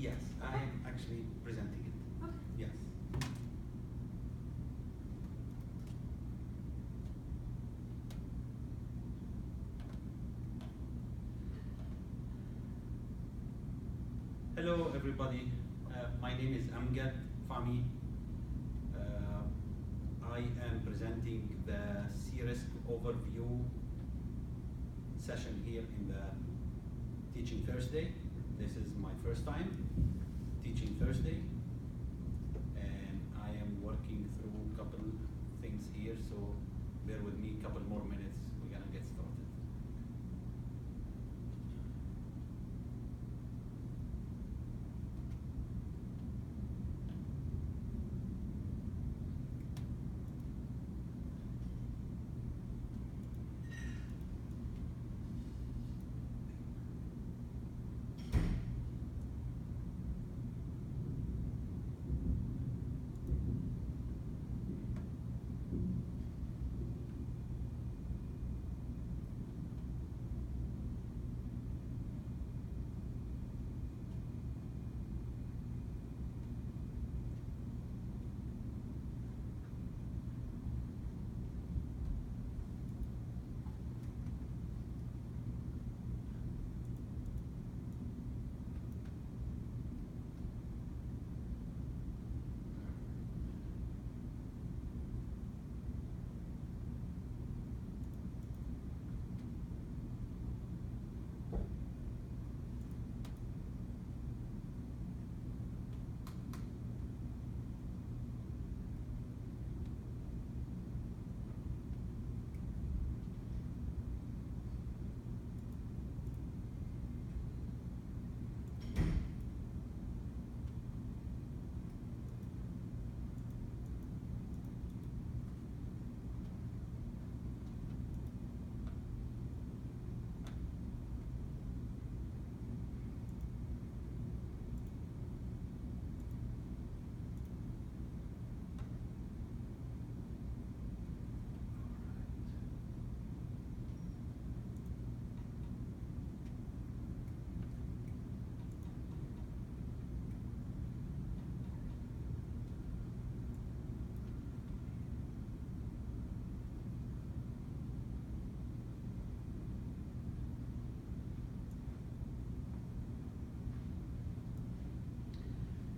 Yes, I am actually presenting it. Okay. Yes. Hello, everybody. My name is Amgad Fahmy. I am presenting the CRISC overview session here in the Teaching Thursday. This is my first time teaching Thursday, and I am working through a couple things here, so bear with me a couple more minutes. We're gonna get started.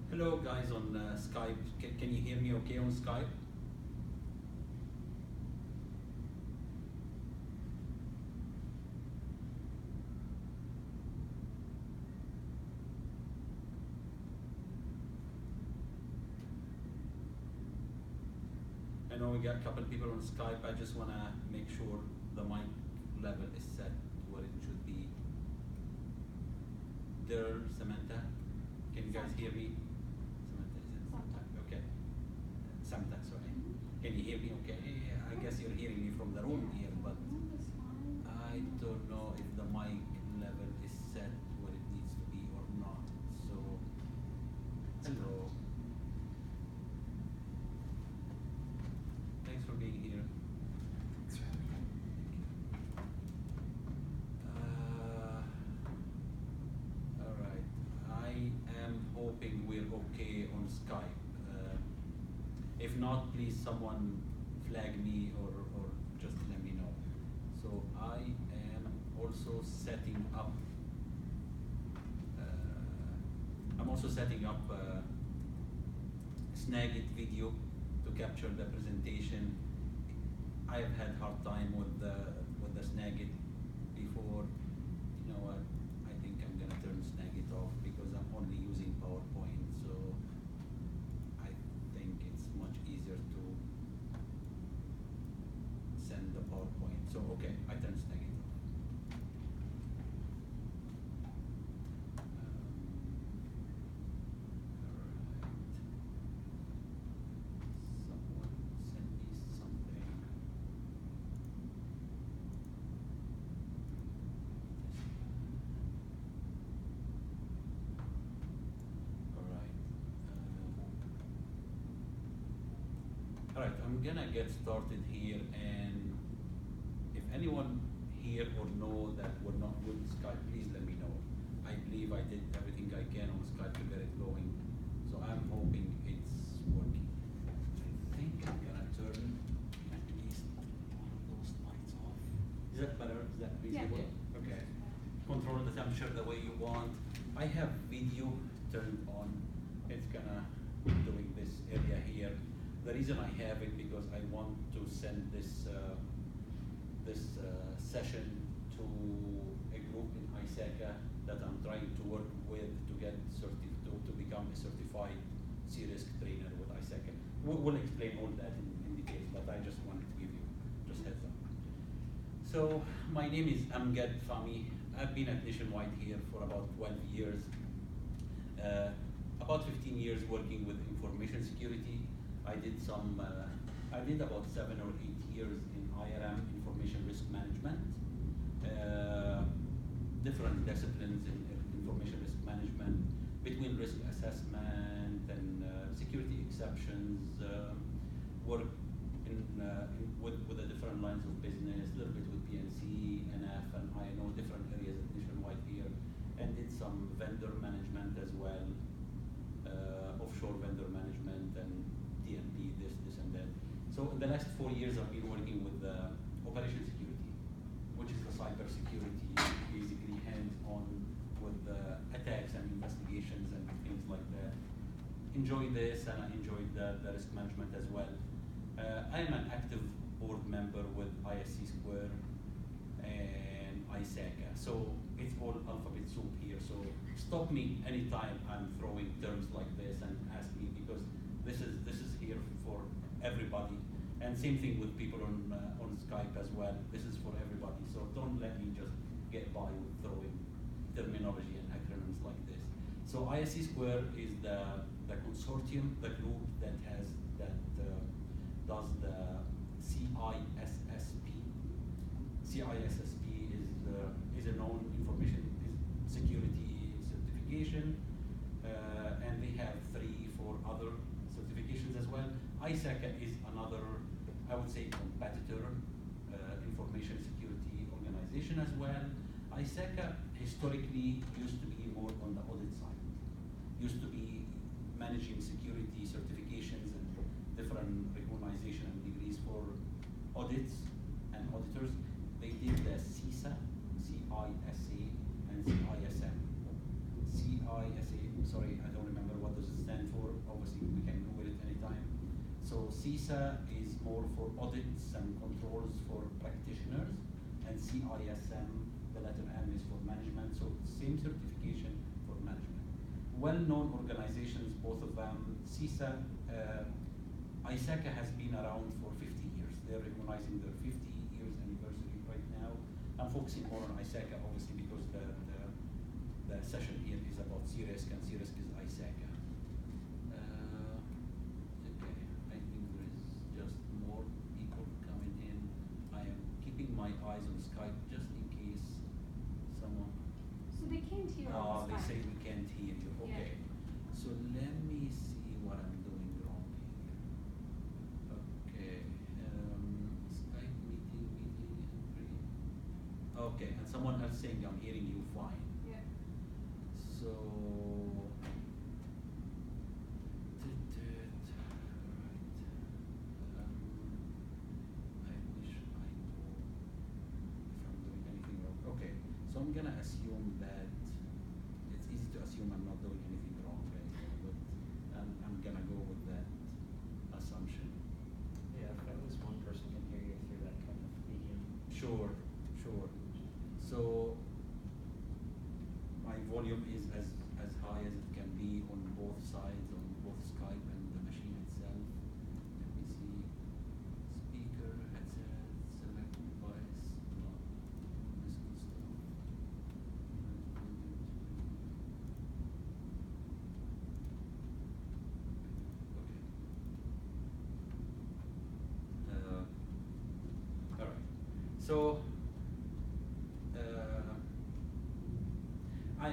Hello guys on Skype. Can you hear me okay on Skype? I know we got a couple people on Skype. I just want to make sure the mic level is set where it should be. There, Samantha, can you guys hear me? Samantha, is it Samantha? Okay. Samantha, sorry. Can you hear me okay? I guess you're hearing me from the room here, but I don't know if the mic level is set where it needs to be or not. So, hello. Thanks for being here. All right. I am hoping we're okay on Skype. If not, please someone flag me or just let me know. So I am also setting up. I'm also setting up Snagit video to capture the presentation. I have had hard time with the Snagit before. You know what? I think I'm gonna turn Snagit off because I'm only using PowerPoint. So I think it's much easier to send the PowerPoint. So okay, I turn Snagit off. Someone send me something. All right, I'm gonna get started here, and if anyone here or know that we're not good with Skype, please let me know. I believe I did everything I again on Skype to get it going. So I'm hoping it's working. I think I'm gonna turn at least one of those lights off. Is that better? Is that reasonable? Yeah. Okay. Control the temperature the way you want. I have video turned on. It's gonna doing this area here. The reason I have it because I want to send this session to a group in ISACA that I'm trying to work with to get to become a certified CRISC trainer with ISACA. We'll explain all that in detail, but I just wanted to give you just heads up. So my name is Amgad Fahmy. I've been at Nationwide here for about 12 years. About 15 years working with information security. I did about 7 or 8 years in IRM, information risk management. Different disciplines in information risk management, between risk assessment and security exceptions, work with the different lines of business, a little bit with PNC, NF, and INO, different areas at Nationwide here, and did some vendor management as well, offshore vendor management and TNP, this and that. So in the last 4 years, I've been working with operation security, which is the cyber security, basically hands-on with attacks and investigations and things like that. Enjoy this, and I enjoyed the risk management as well. I am an active board member with ISC Square and ISACA, so it's all alphabet soup here. So stop me anytime I'm throwing terms like this and ask me, because this is here for everybody. And same thing with people on Skype as well. This is for everybody. So don't let me just get by with throwing terminology and acronyms like this. So ISC Square is the consortium, the group that does the CISSP. CISSP is a known information security certification, and they have 3-4 other certifications as well. ISACA is another, I would say, competitor information security organization as well. ISACA historically used to be more on the audit side, used to be managing security certifications and different recognition and degrees for audits and auditors. They did the CISA, CISA, and CISM. CISA, sorry, I don't remember what does it stand for. Obviously, we can Google it anytime. So CISA is more for audits and controls for practitioners, and CISM, the letter M, is for management. So same certification for management. Well-known organizations, both of them. CISA, ISACA has been around for 50 years. They're recognizing their 50 years anniversary right now. I'm focusing more on ISACA, obviously, because the session here is about CRISC, and CRISC is ISACA. Okay, I think there is just more people coming in. I am keeping my eyes on Skype just in case someone. So they can't hear on They Skype. say we can't hear you. Okay. Yeah. So let me see what I'm doing wrong here. Okay. Skype meeting. Okay, and someone else saying I'm hearing you fine. Yeah. So, I wish I know if I'm doing anything wrong. Okay, so I'm gonna assume that it's easy to assume I'm not doing anything wrong, right? But I'm gonna go with that assumption. Yeah, if at least one person can hear you through that kind of medium. Sure. So my volume is as high as it can be on both sides, on both Skype and the machine itself. Let me see. Speaker, headset, select device, this good stuff. Okay. All right. So.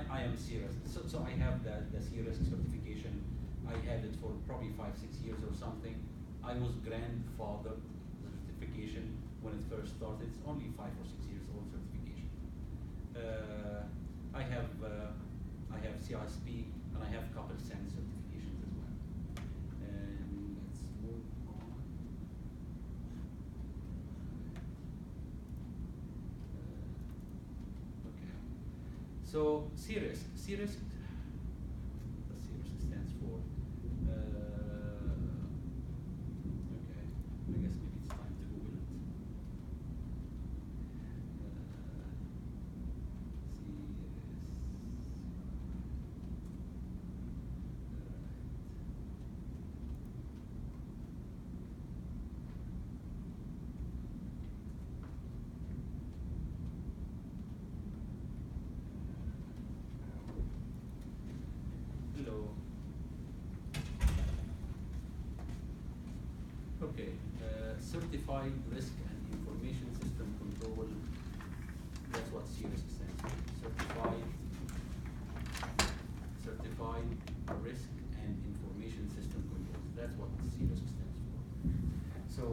I am serious. So I have the CRISC certification. I had it for probably 5-6 years or something. I was grandfather certification when it first started. It's only 5 or 6 years old certification. I have CISP, So CRISC, CRISC, the CRISC stands for, okay, I guess maybe it's time to Google it. Hello. Okay, Certified Risk and Information System Control. That's what CRISC stands for. Certified Risk and Information System Control. That's what CRISC stands for. So,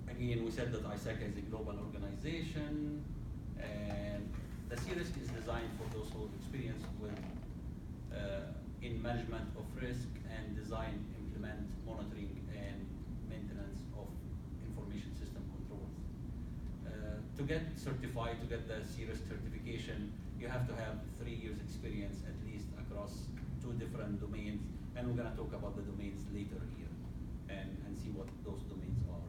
again, we said that ISACA is a global organization, and the CRISC is designed for those who have experience with in management of risk and design, implement, monitoring, and maintenance of information system controls. To get certified, to get the CRISC certification, you have to have 3 years experience at least across 2 different domains, and we're going to talk about the domains later here and see what those domains are.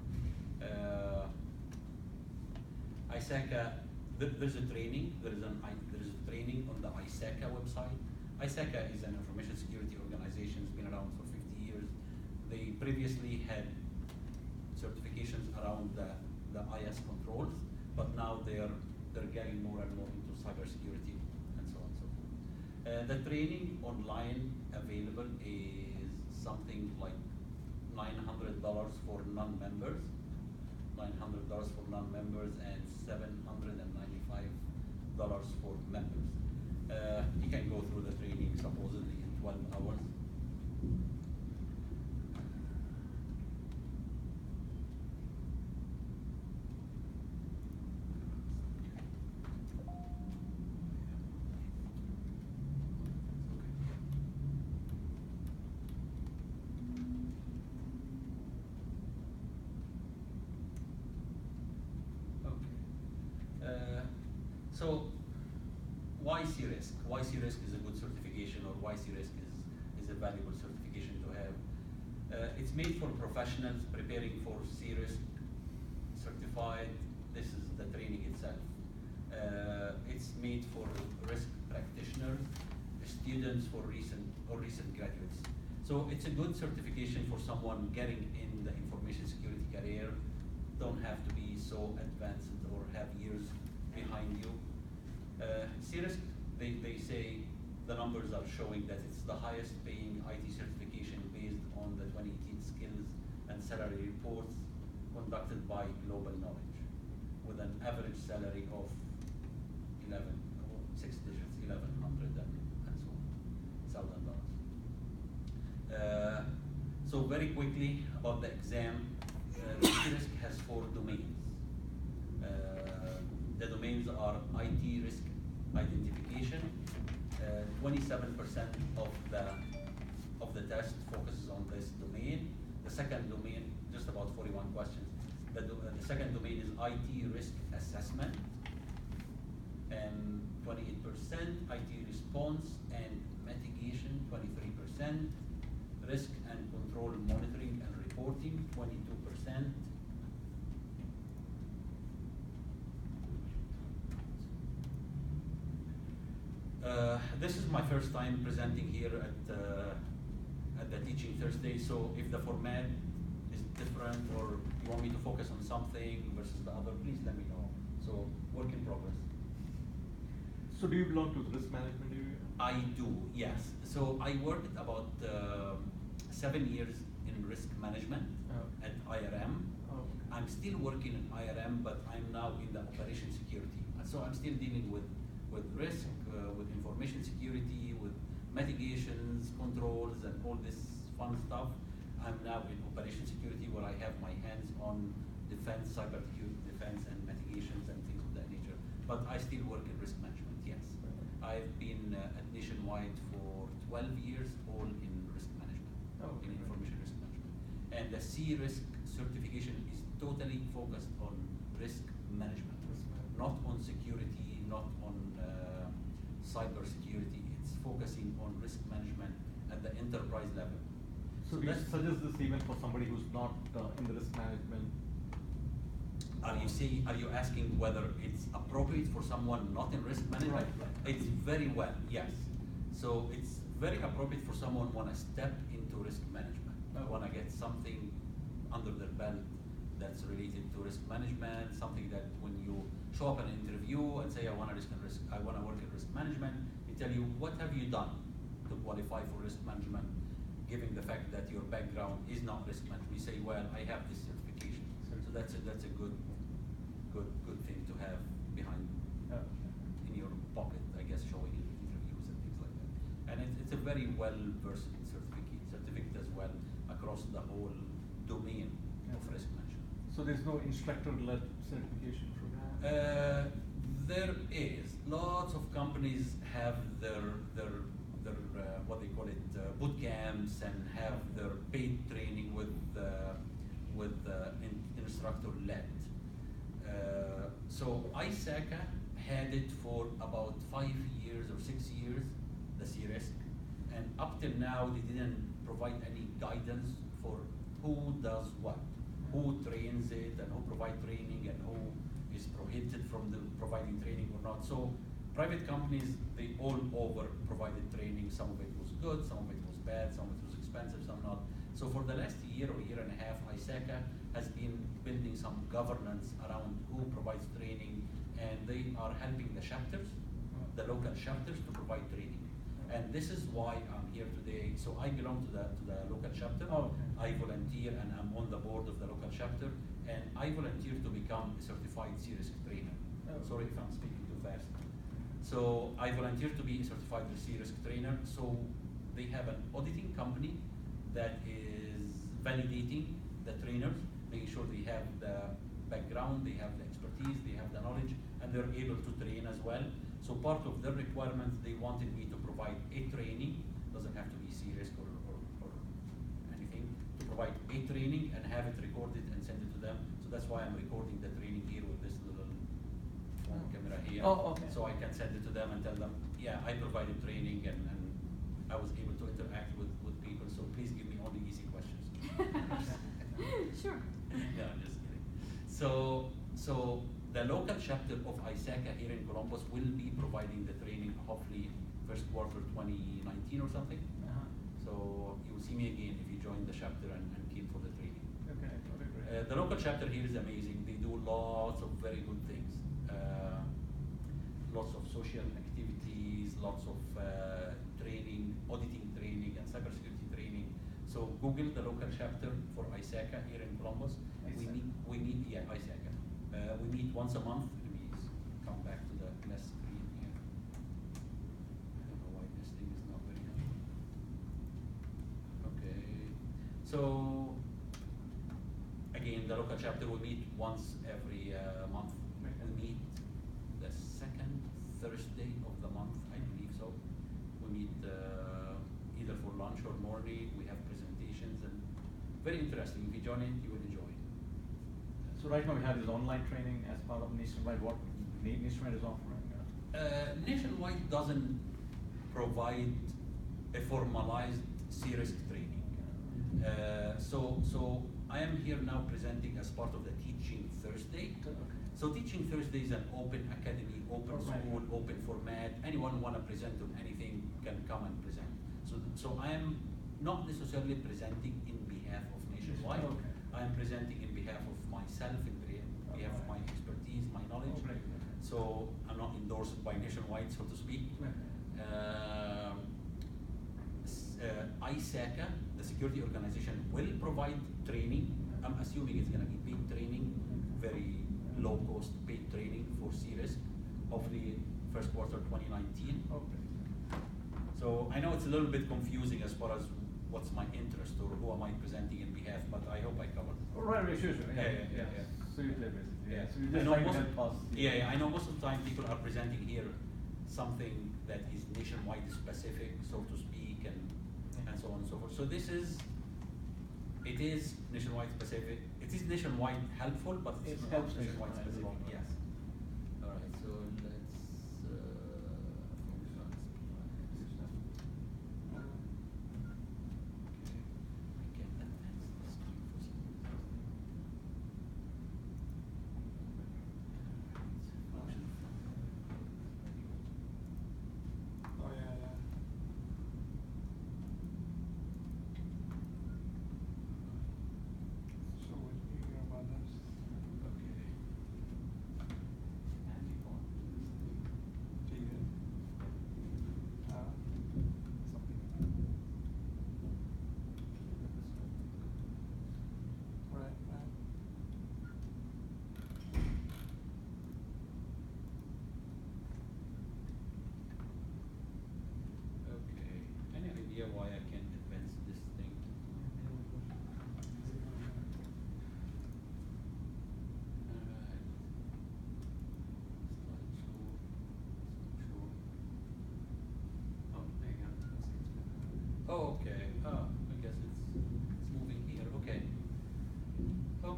ISACA, there's a training. There is a training on the ISACA website. ISACA is an information security organization. It's been around for 50 years. They previously had certifications around the IS controls, but now they're getting more and more into cybersecurity and so on and so forth. The training online available is something like $900 for non-members. $900 for non-members and $795 for members. You can go through the training supposedly in 12 hours. So, why CRISC? Why CRISC is a good certification, or why CRISC is a valuable certification to have? It's made for professionals preparing for CRISC certified. This is the training itself. It's made for risk practitioners, students for recent graduates. So it's a good certification for someone getting in the information security career. Don't have to be so advanced or have years behind you. CRISC, they say the numbers are showing that it's the highest paying IT certification based on the 2018 skills and salary reports conducted by Global Knowledge, with an average salary of 6 digits, 1,100 and so on, $1,000. So very quickly about the exam, CRISC has 4 domains. The domains are IT risk identification. 27% of the test focuses on this domain. The second domain, just about 41 questions. The second domain is IT risk assessment, and 28%. IT response and mitigation, 23%. Risk and control monitoring and reporting, 22%. This is my first time presenting here at the Teaching Thursday, so if the format is different or you want me to focus on something versus the other, please let me know. So, work in progress. So do you belong to the risk management area? I do, yes. So I worked about 7 years in risk management at IRM. I'm still working in IRM, but I'm now in the operation security. So I'm still dealing with risk, with information security, with mitigations, controls, and all this fun stuff. I'm now in operation security, where I have my hands on defense, cyber defense, and mitigations and things of that nature. But I still work in risk management, yes. I've been at Nationwide for 12 years, all in risk management, in information risk management. And the CRISC certification is totally focused on risk management. not on security, not on cyber security. It's focusing on risk management at the enterprise level. So do you suggest this even for somebody who's not in the risk management? Are you asking whether it's appropriate for someone not in risk management? Right. It's very well, yes. So it's very appropriate for someone wanna step into risk management, wanna get something under their belt that's related to risk management, something that when you show up at an interview and say I wanna work in risk management, they tell you what have you done to qualify for risk management, given the fact that your background is not risk management. You say, well, I have this certification. So that's a good thing to have behind in your pocket, I guess, showing in interviews and things like that. And it's a very well-versed certificate as well across the whole domain of risk management. So there's no instructor-led certification program? There is. Lots of companies have their what they call it boot camps and have their paid training with instructor-led. So ISACA had it for about 5 years or 6 years, the CRISC, and up till now they didn't provide any guidance for who does what, who trains it and who provides training and who is prohibited from providing training or not. So private companies, they all over provided training. Some of it was good, some of it was bad, some of it was expensive, some not. So for the last year or year and a half, ISACA has been building some governance around who provides training, and they are helping the chapters, the local chapters, to provide training. And this is why I'm here today. So I belong to the local chapter. Oh, okay. I volunteer and I'm on the board of the local chapter, and I volunteer to become a certified CRISC trainer. Oh. Sorry if I'm speaking too fast. So I volunteer to be a certified CRISC trainer. So they have an auditing company that is validating the trainers, making sure they have the background, they have the expertise, they have the knowledge, and they're able to train as well. So part of their requirements, they wanted me to provide a training, doesn't have to be CRISC or anything, to provide a training and have it recorded and send it to them. So that's why I'm recording the training here with this little phone camera here. Oh, okay. So I can send it to them and tell them, yeah, I provided training and I was able to interact with people, so please give me only easy questions. Sure. Yeah, I'm just kidding. So the local chapter of ISACA here in Columbus will be providing the training hopefully first quarter 2019 or something. So you will see me again if you join the chapter and came for the training. Okay, great. The local chapter here is amazing. They do lots of very good things. Lots of social activities, lots of training, auditing training, and cybersecurity training. So Google the local chapter for ISACA here in Columbus. We meet, yeah, ISACA. We meet once a month. Let me come back to the last screen here. I don't know why this thing is not very good. Okay. So again, the local chapter will meet once every month. We meet the second Thursday of the month, I believe so. We meet either for lunch or morning. We have presentations and very interesting. If you join it, you will enjoy it. So right now we have this online training as part of Nationwide. What Nationwide is offering? Nationwide doesn't provide a formalized CRISC training. So I am here now presenting as part of the Teaching Thursday. So Teaching Thursday is an open academy, open school, open format. Anyone who want to present on anything can come and present. So I am not necessarily presenting in behalf of Nationwide. Okay. I am presenting in behalf of myself, in behalf of my expertise, my knowledge. So I'm not endorsed by Nationwide, so to speak. ISACA, the security organization, will provide training. I'm assuming it's going to be paid training, very low cost paid training for CRISC, hopefully first quarter 2019. So I know it's a little bit confusing as far as what's my interest or who am I presenting in behalf, but I hope I covered. Right, sure. Yeah. So you play basically. Yeah. So you just trying to help us. Yeah, I know most of the time people are presenting here something that is nationwide specific, so to speak, and so on and so forth. So it is nationwide specific. It is nationwide helpful, but it's not helps nationwide nationwide specific. as well. Yes. All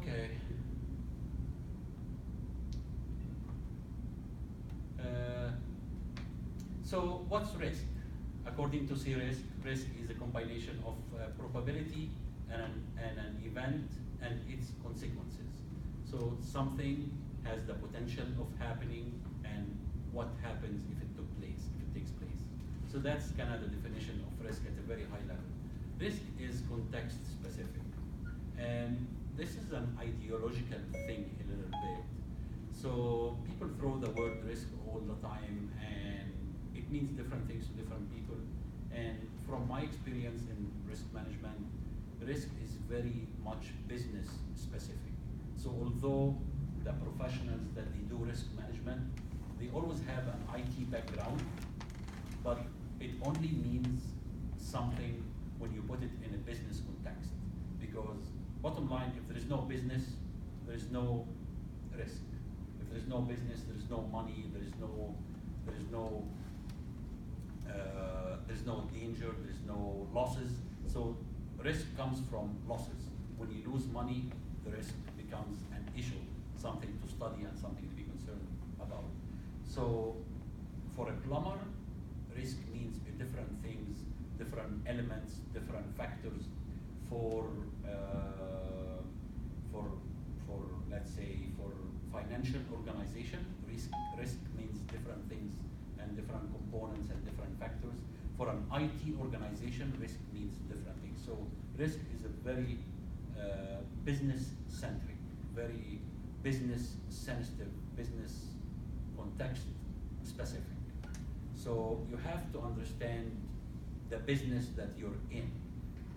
Okay. So what's risk? According to C-Risk, risk is a combination of probability and an event and its consequences. So something has the potential of happening and what happens if it takes place. So that's kind of the definition of risk at a very high level. Risk is context specific. And this is an ideological thing a little bit. So people throw the word risk all the time, and it means different things to different people. And from my experience in risk management, risk is very much business specific. So although the professionals that they do risk management, they always have an IT background, but it only means something when you put it in a business context. Because bottom line, if there is no business, there is no risk. If there is no business, there is no money, there is no danger, there is no losses. So risk comes from losses. When you lose money, the risk becomes an issue, something to study and something to be concerned about. So for a plumber, risk means different things, different elements, different factors. For let's say for financial organization, risk means different things and different components and different factors. For an IT organization, risk means different things. So risk is a very business-centric, very business-sensitive, business context-specific. So you have to understand the business that you're in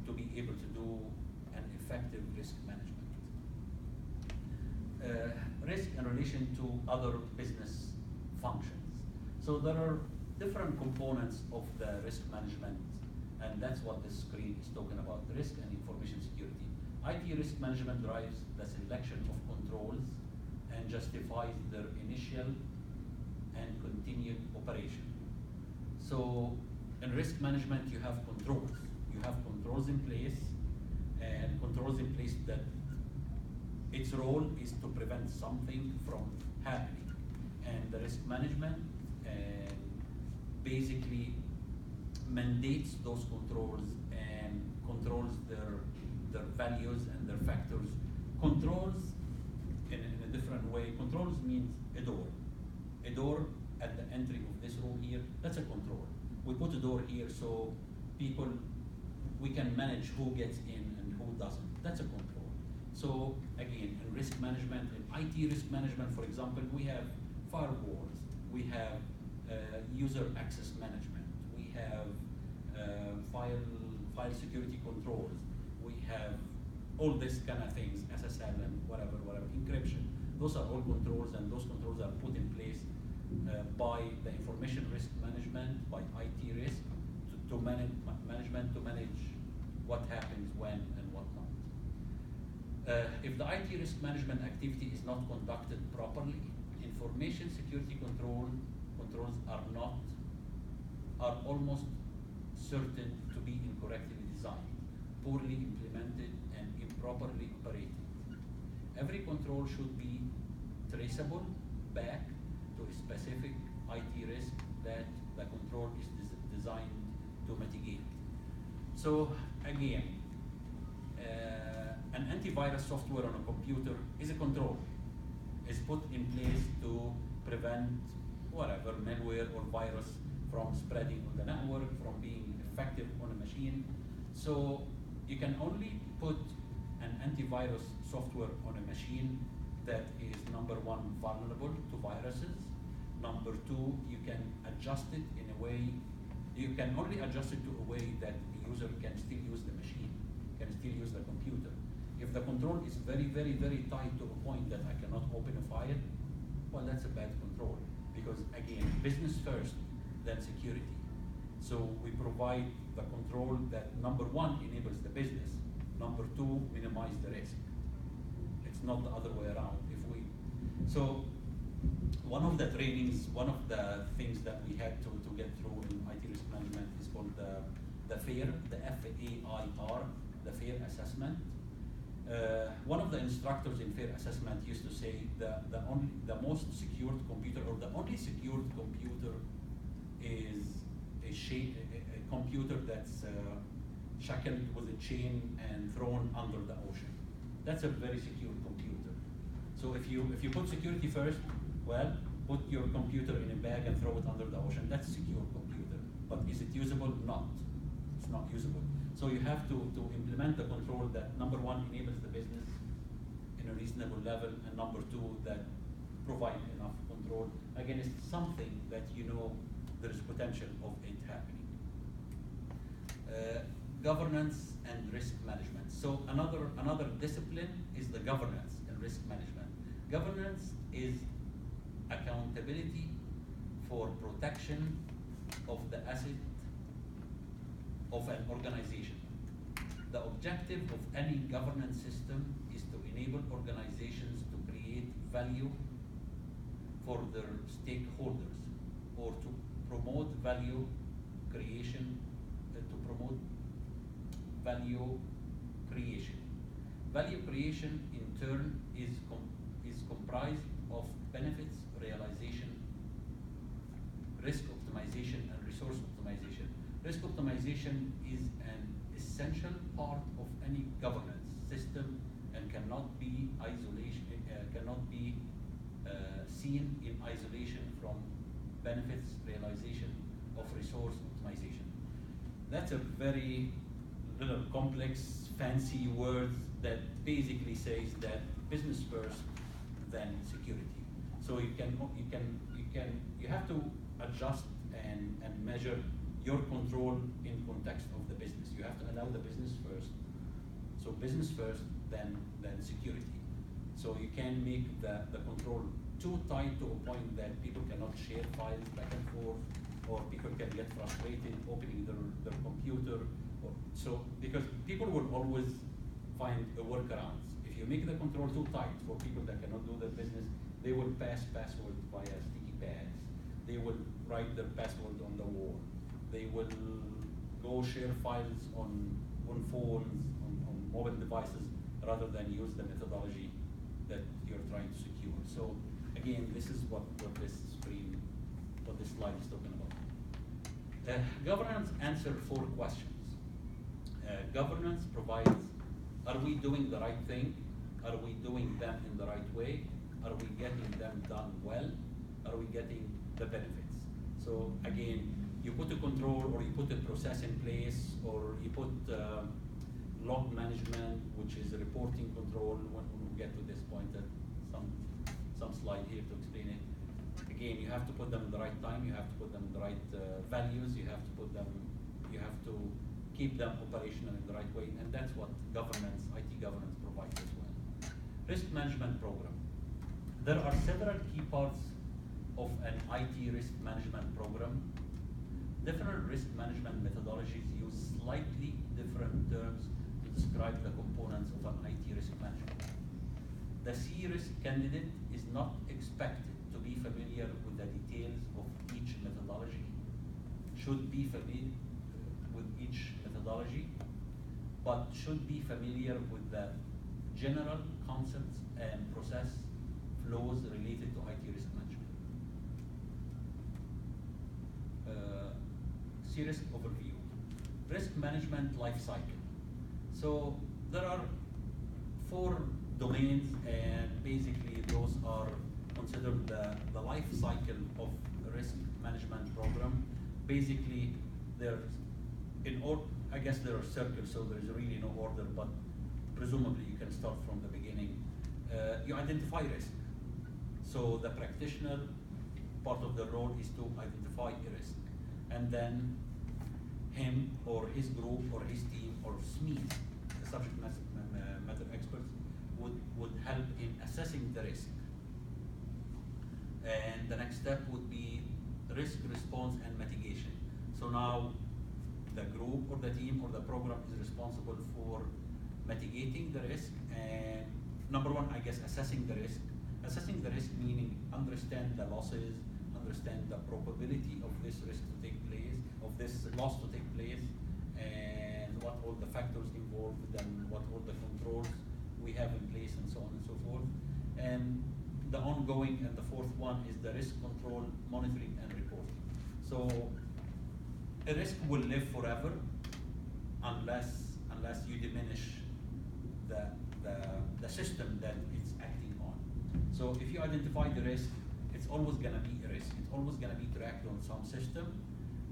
to be able to do an effective risk management. Risk in relation to other business functions. So there are different components of the risk management, and that's what this screen is talking about, risk and information security. IT risk management drives the selection of controls and justifies their initial and continued operation. So in risk management, you have controls. You have controls in place, and controls in place that its role is to prevent something from happening. And the risk management basically mandates those controls and controls their values and their factors. Controls, in a different way, controls means a door. A door at the entry of this room here, that's a control. We put a door here so we can manage who gets in and who doesn't. That's a control. So again, in risk management, in IT risk management, for example, we have firewalls, we have user access management, we have file security controls, we have all this kind of things, SSL and whatever, encryption. Those are all controls, and those controls are put in place by the information risk management, by IT risk, to manage what happens when and what not. If the IT risk management activity is not conducted properly, information security controls are almost certain to be incorrectly designed, poorly implemented, and improperly operated. Every control should be traceable back to a specific IT risk that the control is designed to mitigate. So again, an antivirus software on a computer is a control. It's put in place to prevent whatever, malware or virus from spreading on the network, from being effective on a machine. So you can only put an antivirus software on a machine that is, number one, vulnerable to viruses. Number two, you can adjust it in a way, you can only adjust it to a way that the user can still use the machine, can still use the computer. If the control is very, very, very tight to a point that I cannot open a file, well, that's a bad control. Because again, business first, then security. So we provide the control that, number one, enables the business. Number two, minimize the risk. It's not the other way around. So one of the trainings, one of the things that we had to get through in IT risk management is called the FAIR, the FAIR, the FAIR assessment. One of the instructors in fair assessment used to say the most secured computer, or the only secured computer, is a computer that's shackled with a chain and thrown under the ocean. That's a very secure computer. So if you put security first, well, put your computer in a bag and throw it under the ocean. That's a secure computer. But is it usable? Not. It's not usable. So you have to implement the control that, number one, enables the business in a reasonable level, and number two, that provide enough control against something that you know there is potential of it happening. Governance and risk management. So another discipline is the governance and risk management. Governance is accountability for protection of the asset of an organization. The objective of any governance system is to enable organizations to create value for their stakeholders, or to promote value creation, value creation. Value creation in turn is comprised of benefits realization, risk optimization, and resource optimization. Risk optimization is an essential part of any governance system and cannot be seen in isolation from benefits realization of resource optimization. That's a very little complex, fancy words that basically says that business first, then security. So you have to adjust and measure your control in context of the business. You have to allow the business first. So business first, then security. So you can make the control too tight to a point that people cannot share files back and forth, or people can get frustrated opening their computer. Because people will always find a workaround. If you make the control too tight for people that cannot do their business, they will pass passwords via sticky pads. They will write their password on the wall. They will go share files on phones, on mobile devices, rather than use the methodology that you're trying to secure. So again, this is what this slide is talking about. Governance answer 4 questions. Governance provides, are we doing the right thing? Are we doing them in the right way? Are we getting them done well? Are we getting the benefits? So again, you put a control, or you put a process in place, or you put log management, which is a reporting control. When we get to this point, some slide here to explain it. Again, you have to put them in the right time. You have to put them in the right values. You have to keep them operational in the right way, and that's what governance, IT governance, provides as well. Risk management program. There are several key parts of an IT risk management program. Different risk management methodologies use slightly different terms to describe the components of an IT risk management. The C-risk candidate is not expected to be familiar with the details of each methodology, should be familiar with each methodology, but should be familiar with the general concepts and process flows related to IT risk management. C-risk overview. Risk management life cycle. So there are 4 domains, and basically those are considered the life cycle of a risk management program. Basically, I guess there are circles, so there is really no order, but presumably you can start from the beginning. You identify risk. So the practitioner, part of the role is to identify a risk. And then him or his group or his team or SMEs, the subject matter experts, would help in assessing the risk. And the next step would be risk response and mitigation. So now the group or the team or the program is responsible for mitigating the risk, and number 1, I guess, assessing the risk. Assessing the risk meaning understand the losses, understand the probability of this risk to take place, of this loss to take place, and what all the factors involved, and what all the controls we have in place and so on and so forth. And the ongoing, and the fourth one is the risk control, monitoring and reporting. So a risk will live forever unless you diminish the system that it's acting on. So if you identify the risk, it's always gonna be a risk. It's always gonna be tracked on some system,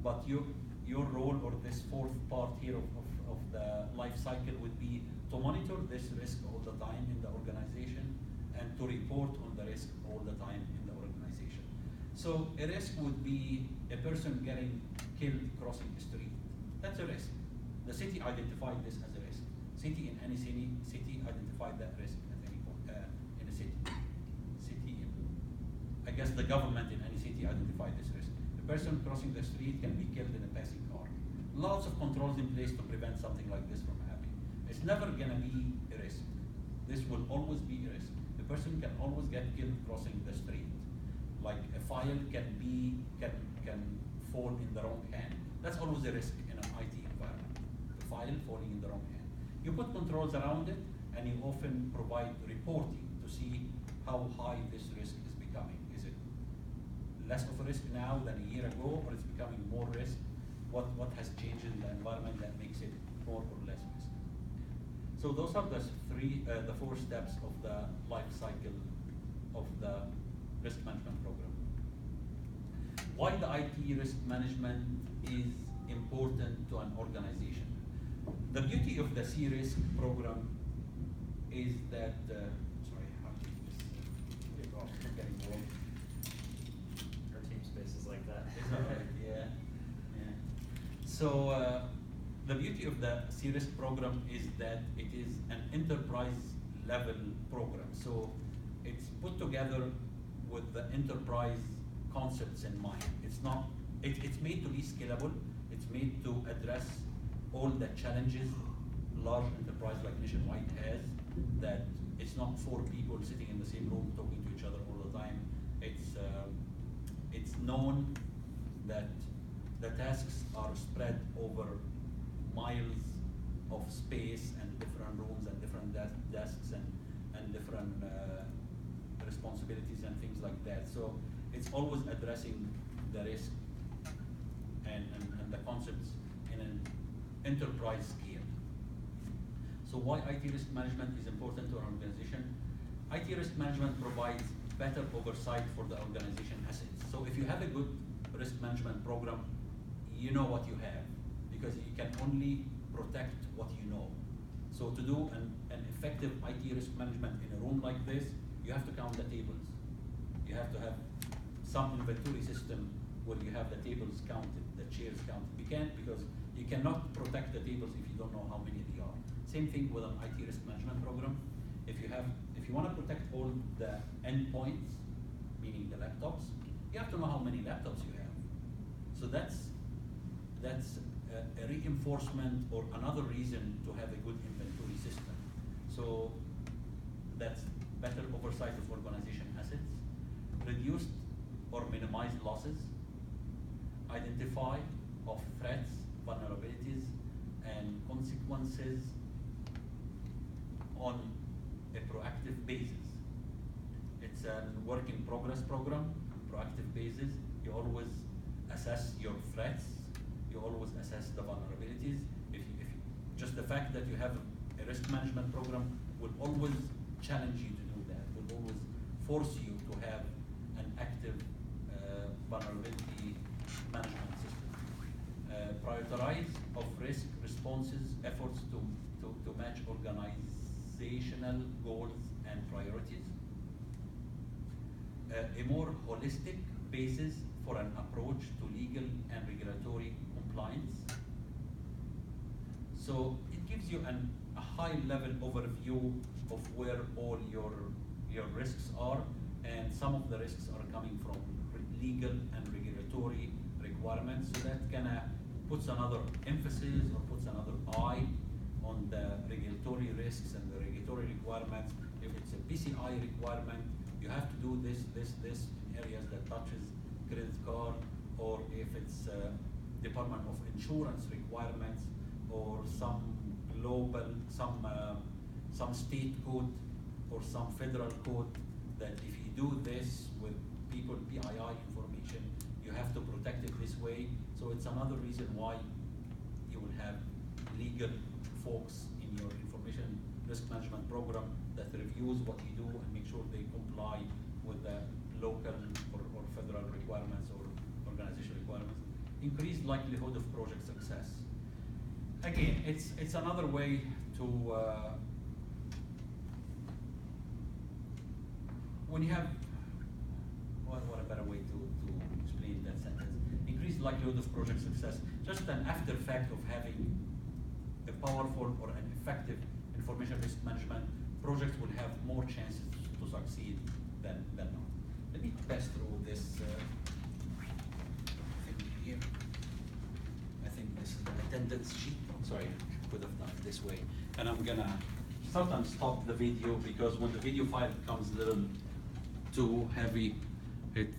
but your role, or this fourth part here of the life cycle, would be to monitor this risk all the time in the organization and to report on the risk all the time in the organization. So a risk would be a person getting killed crossing the street. That's a risk. The city identified this as a risk. City in any city identified that risk at any point in a city. I guess the government in any city identified this risk. The person crossing the street can be killed in a passing car. Lots of controls in place to prevent something like this from happening. It's never gonna be a risk. This will always be a risk. The person can always get killed crossing the street. Like a file can fall in the wrong hand. That's always a risk in an IT environment. The file falling in the wrong hand. You put controls around it, and you often provide reporting to see how high this risk is becoming. Is it less of a risk now than a year ago, or it's becoming more risk? What has changed in the environment that makes it more or less risk? So those are the four steps of the life cycle of the risk management program. Why the IT risk management is important to an organization? The beauty of the C-Risk program is that, sorry, how to use this? I'm getting wrong. Our team space is like that. Is that right? Yeah. So the beauty of the C-Risk program is that it is an enterprise level program. So it's put together with the enterprise concepts in mind. It's made to be scalable. It's made to address all the challenges large enterprise like Nationwide has, that it's not four people sitting in the same room talking to each other all the time. It's known that the tasks are spread over miles of space and different rooms and different desks and different responsibilities and things like that. So it's always addressing the risk and the concepts in an enterprise scale. So why IT risk management is important to an organization? IT risk management provides better oversight for the organization assets. So if you have a good risk management program, you know what you have, because you can only protect what you know. So to do an effective IT risk management in a room like this, you have to count the tables. You have to have some inventory system where you have the tables counted, the chairs counted. You can't, because you cannot protect the tables if you don't know how many they are. Same thing with an IT risk management program. If you want to protect all the endpoints, meaning the laptops, you have to know how many laptops you have. So that's a reinforcement or another reason to have a good inventory system. So that's better oversight of organization assets, reduced or minimized losses, identify of threats, vulnerabilities, and consequences on a proactive basis. It's a work in progress program, proactive basis. You always assess your threats, you always assess the vulnerabilities. If just the fact that you have a risk management program will always challenge you to do that, will always force you to have an active vulnerability management system. Prioritize of risk responses, efforts to match organizational goals and priorities. A more holistic basis for an approach to legal and regulatory compliance. So it gives you a high level overview of where all your risks are, and some of the risks are coming from legal and regulatory requirements. So that kind of puts another emphasis or puts another eye on the regulatory risks and the regulatory requirements. If it's a PCI requirement, you have to do this in areas that touches credit card, or if it's Department of Insurance requirements, or some global, some state code or some federal code that if you do this with people PII information, you have to protect it this way. So it's another reason why you will have legal folks in your information risk management program that reviews what you do and make sure they comply with the local or federal requirements or organizational requirements. Increased likelihood of project success. Again, it's another way to when you have what a better way to explain that sentence. Increased likelihood of project success. Just an after fact of having a powerful or an effective information risk management, projects will have more chances to succeed than not. Let me pass through this thing here. I think this is the attendance sheet. Sorry, I could have done it this way. And I'm gonna sometimes stop the video because when the video file becomes a little too heavy, it